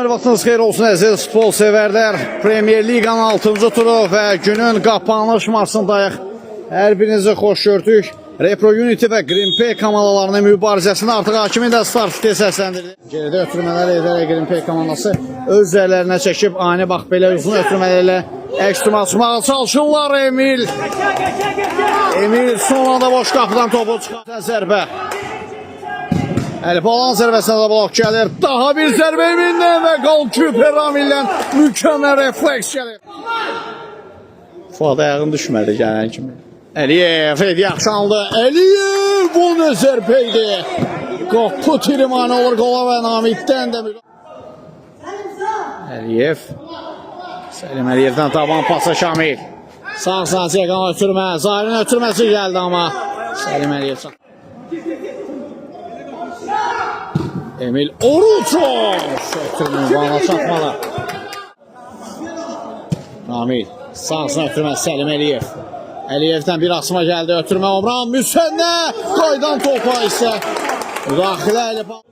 Hər vaxtınız xeyir olsun əziz futbol sevərlər. Premier Liqanın 6-cı turu və günün qapanış maçındayıq. Hər birinizi xoş gördük. Repro Unity və Green Pay komandalarının mübarizəsini artıq hakimin də start fiti səsləndirdi. Geridə ötürmələr edərək Green Pay komandası öz zərlərinə çəkib ani bax belə uzun ötürmələrlə ekstra açmağa çalışırlar. Emil son anda boş qapıdan topu çıxardan zərbə. Əlipalan zərbəsinə də blok gəlir. Daha bir zərbə Emil'dən və qol-küpər Ramil'dən mükəmməl refleks gəlir. Fuad ayağın düşmədi gələn kimi. Əliyev yaxşı aldı. Əliyev bu nə zərbə idi. Qapı tirimanı olur qola və Namiddən də. Əliyev. Səlim Əliyevdən taban pası Şamil. Sağ Çekan ötürmə. Zahirin ötürməsi gəldi amma. Səlim Əliyev sağ. Emil Oruçov. Ötürmə bana çatmalı. Ramil. Sağsına ötürməsi Səlim Əliyev. Əliyevdən bir asma gəldi. Ötürmə Omran Müsənnə. Qaydan topa isə. Müdaxilə Əlipalan.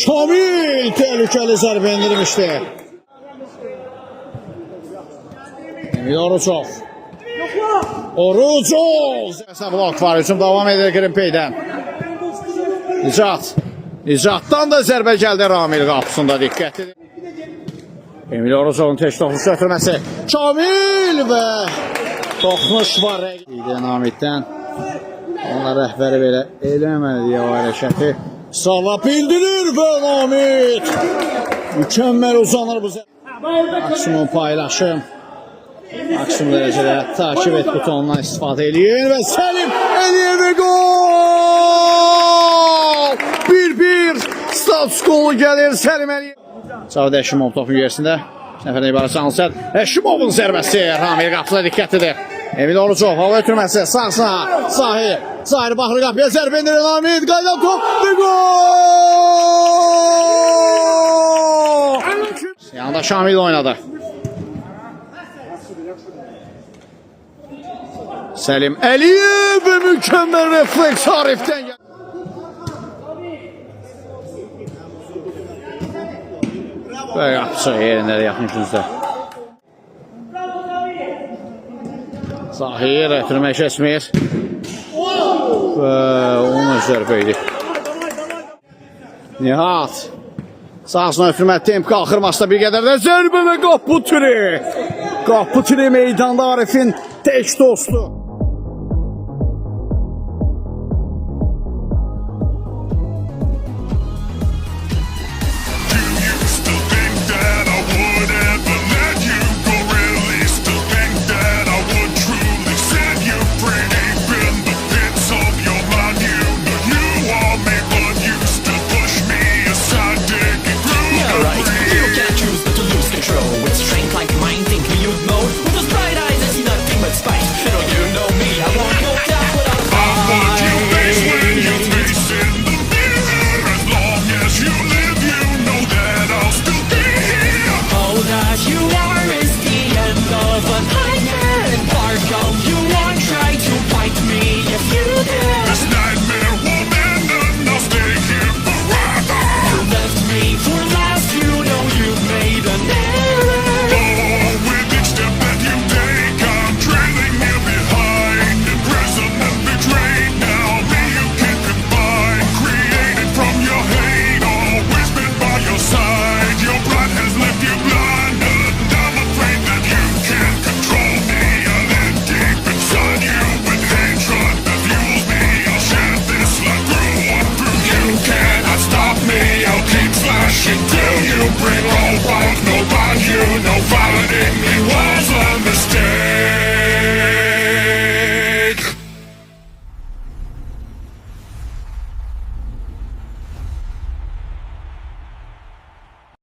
Şamil tehlikeli zərbə indirmişdi. Emil Oruçov. Blok var. Hücum davam edir Green Pay'dən. Nicatdan da zərbə gəldi Ramil qapısında diqqətlidir. Emil Oruçovun tək toxunuş götürməsi. Şamil və toxunuş var. Namiddən. Onlar rəhbəri belə eləmədi deyə o hərəkəti. Sağla bildirir və Namid. Mükəmməl uzanır bu zərbə. Maksimum paylaşım. Maksimum dərəcədə takip et butonundan istifadə eləyin və Səlim Əliyev gol! 1-1 status qolu gəlir Səlim Əliyev. Cavud Əşimov topun gerisində. Nəfərdən ibarət Cansət. Əşimovun zərbəsi Ramil qapısına diqqətlidir. Emil Oruçov hava ötürməsi sağsına. Zahir baxır qapıya zərbə indirir Namid. Qaydan top və gol! Yanında Şamil oynadı. Səlim Əliyev mükəmməl refleks Arifdən gəlir. Və yapışıq yerində yaxın güzdə. Zahir ötürmək kəsmir. Və onun zərbə idi. Nihat. Sağsına ötürmək temp qalxırmasında bir qədər də zərbə və qapı tiri. Qapı tiri meydanda Arifin tək dostu.